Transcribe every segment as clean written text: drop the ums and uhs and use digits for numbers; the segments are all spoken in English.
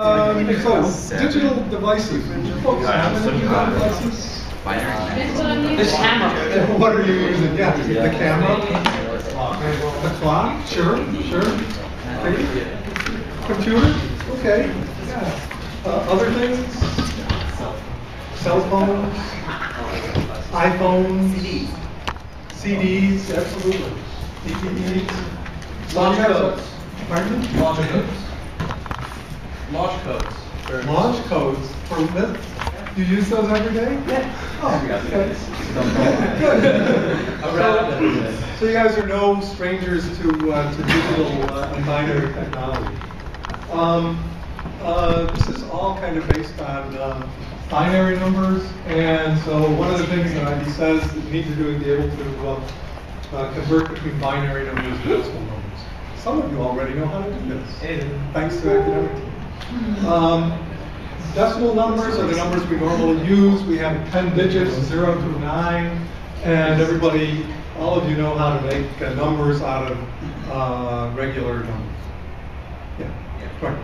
So, digital devices. Folks have any digital devices? This camera. What are you using? Yeah, the camera. The clock. Sure. Okay. Computer. Okay. Yeah. Other things? Cell phones. iPhones. CDs. Absolutely. DVDs. Launch codes. Pardon? Launch codes. Launch codes. Launch codes for this? You use those every day? Yeah. Oh, okay. So you guys are no strangers to digital and binary technology. This is all kind of based on binary numbers, and so one of the things that IB says that you need to do is be able to convert between binary numbers and decimal numbers. Some of you already know how to do this, thanks to academic team. Decimal numbers are the numbers we normally use. We have 10 digits, 0 through 9, and everybody, all of you know how to make numbers out of regular numbers. Yeah, right.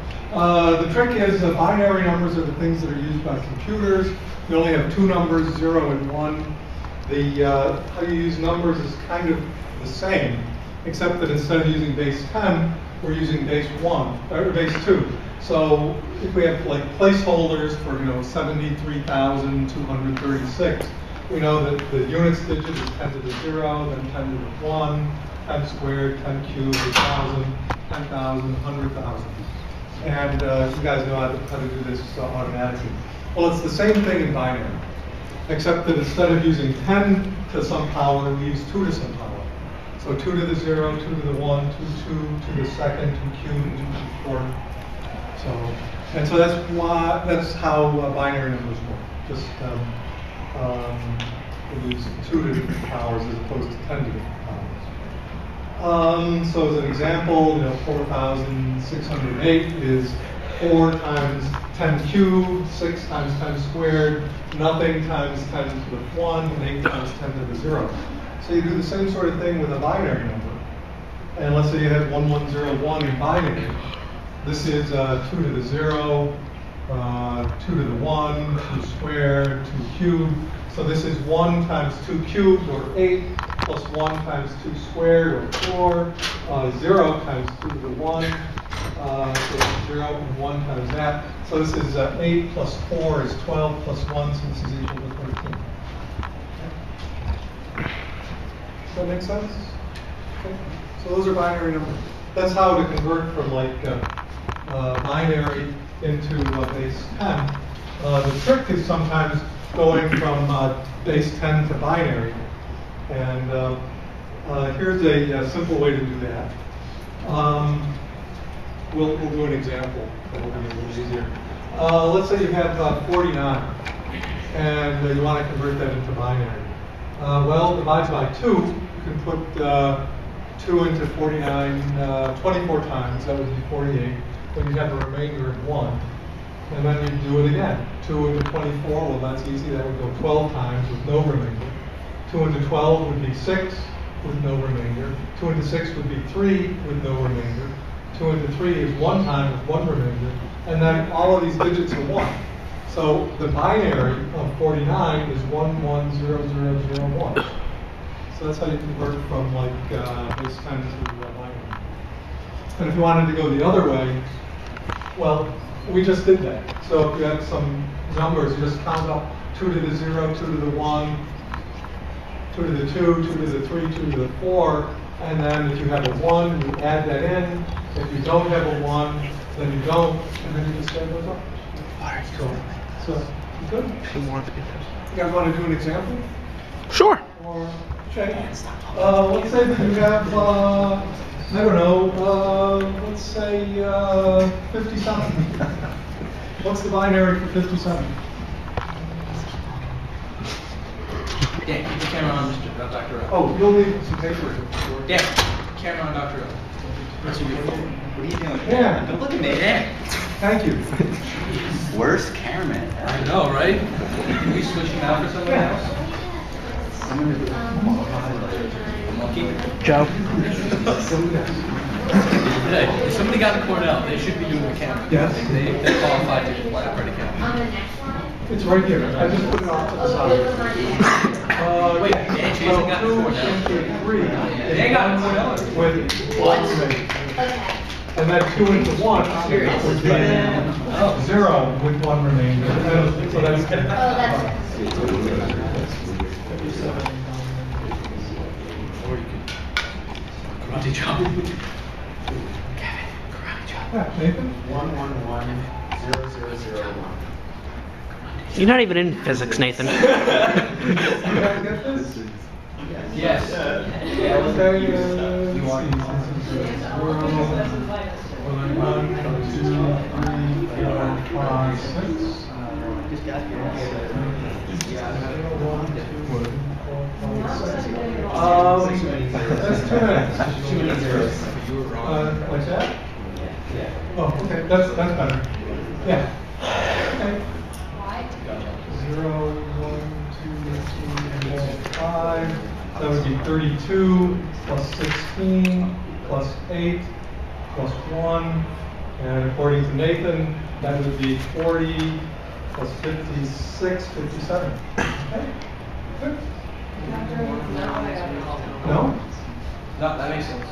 The trick is binary numbers are the things that are used by computers. You only have two numbers, 0 and 1. How you use numbers is kind of the same, except that instead of using base 10, we're using base 1, or base 2. So if we have like placeholders for 73,236, we know that the units digit is 10 to the 0, then 10 to the 1, 10 squared, 10 cubed, 1,000, 10,000, 100,000. And you guys know how to do this automatically. Well, it's the same thing in binary, except that instead of using 10 to some power, we use 2 to some power. So 2 to the 0, 2 to the 1, 2 to the second, 2 cubed, and 2 to the fourth. So that's how binary numbers work. Just we use 2 to different powers as opposed to 10 to different powers. So as an example, 4,608 is 4 times 10 cubed, 6 times 10 squared, nothing times 10 to the 1, and 8 times 10 to the 0. So you do the same sort of thing with a binary number. And let's say you had 1101 in binary. This is 2 to the 0, 2 to the 1, 2 squared, 2 cubed. So this is 1 times 2 cubed, or 8, plus 1 times 2 squared, or 4, 0 times 2 to the 1, so 0 and 1 times that. So this is 8 plus 4 is 12 plus 1, so this is equal to 13. Does that make sense? Okay. So those are binary numbers. That's how to convert from like binary into base 10. The trick is sometimes going from base 10 to binary. And here's a simple way to do that. We'll do an example that will be a little easier. Let's say you have 49, and you want to convert that into binary. Well, divide by 2, you can put 2 into 49 24 times, that would be 48. Then you have a remainder of 1. And then you do it again. 2 into 24, well that's easy, that would go 12 times with no remainder. 2 into 12 would be 6 with no remainder. 2 into 6 would be 3 with no remainder. 2 into 3 is 1 time with 1 remainder. And then all of these digits are 1. So the binary of 49 is 110001. So that's how you convert from like base 10 to binary. And if you wanted to go the other way, well, we just did that. So if you have some numbers, you just count up 2 to the 0, 2 to the 1, 2 to the 2, 2 to the 3, 2 to the 4, and then if you have a 1, you add that in. If you don't have a 1, then you don't, and then you just add those up. So you good? You guys want to do an example? Sure. Or, okay. Let's say that you have, I don't know, let's say 57. What's the binary for 57? Yeah, keep the camera on Dr. O. Oh, you'll need some paper. Yeah, camera on Dr. O. What are you doing? Yeah. Don't look at me. Yeah. Thank you. Worst cameraman. I know, right? Can we switch him out for someone else? I'm gonna do it. Monkey? Joe. If somebody got a Cornell, they should be doing the camera. Yes. They're qualified to operate a camera. On the next line? It's right here. I just put it off to the side. Wait, Jason got two Cornell. into three. They ain't got Cornell. With one remaining. Okay. And then 2 into 1 would be 0 with 1 remainder. And so that's. Oh, that's. Or you could karate chop. Kevin, karate chop. Yeah, Nathan? 1110001. You're not even in physics, Nathan. You guys get this? Yes. Okay, let's see. 1, 2, 3, 4, 5, 6. That's 2 minutes. 2 minutes first. Like that? Oh, okay, that's better. Yeah. Okay. 0, 1, 2, 3, 4, 5. That would be 32 plus 16 plus 8 plus 1. And according to Nathan, that would be 40 plus 56, 57. Okay. Good. No? No, that makes sense.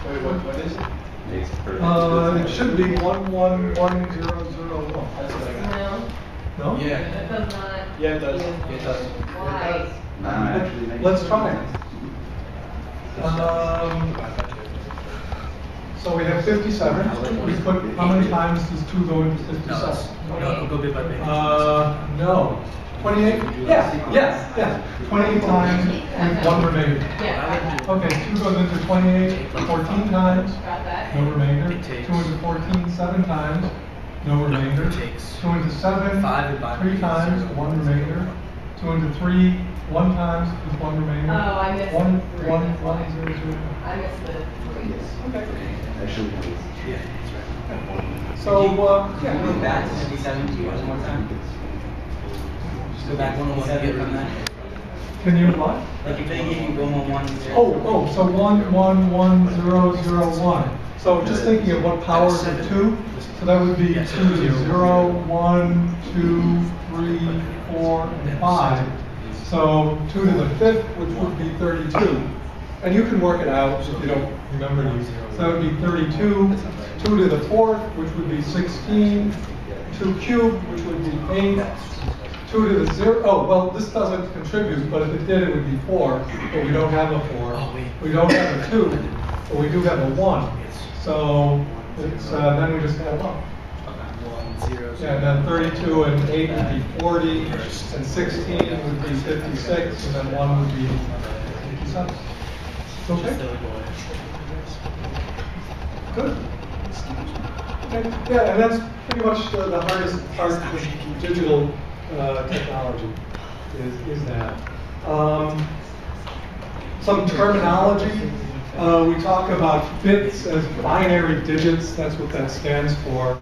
Wait, what is it? Makes perfect. It should be 1110001. That's what I got. No? Yeah. That does not. Yeah, it does. It does. Why? Actually makes Let's sense. try it. So we have 57. We put, how many times does 2 go into 57? No, go bit by bit. No. 28? Yeah. 28 times with 1 remainder. Yeah. Okay, 2 goes into 28 14 times, Got that? no remainder. It takes- 2 into 14 7 times, no remainder. it takes 2 into 7 5 and 5 3 times, 1 remainder. 2 into 3 1 times with 1 remainder. Oh, I missed 1, the 1, three. 1, 0, 0. I missed the three. Okay. Actually, Yeah, that's right. So, Go yeah. back to 57 one more time. Just go back 117 from that. Can you what? Like if they gave you 111. Oh, so 1110001. So just thinking of what powers of 2, so that would be 2 to 0, 1, 2, 3, 4, and 5. So 2 to the 5th, which would be 32. And you can work it out if you don't remember these. So that would be 32, 2 to the 4th, which would be 16, 2 cubed, which would be 8, 2 to the 0. Oh, well, this doesn't contribute, but if it did, it would be 4. But we don't have a 4. We don't have a 2, but we do have a 1. So it's, then we just add up. 1, 0, Yeah, and then 32 and 8 would be 40, and 16 would be 56, and then 1 would be 57. Okay? Good. Okay. Yeah, and that's pretty much the hardest part of digital technology, is that. Some terminology. We talk about bits as binary digits. That's what that stands for.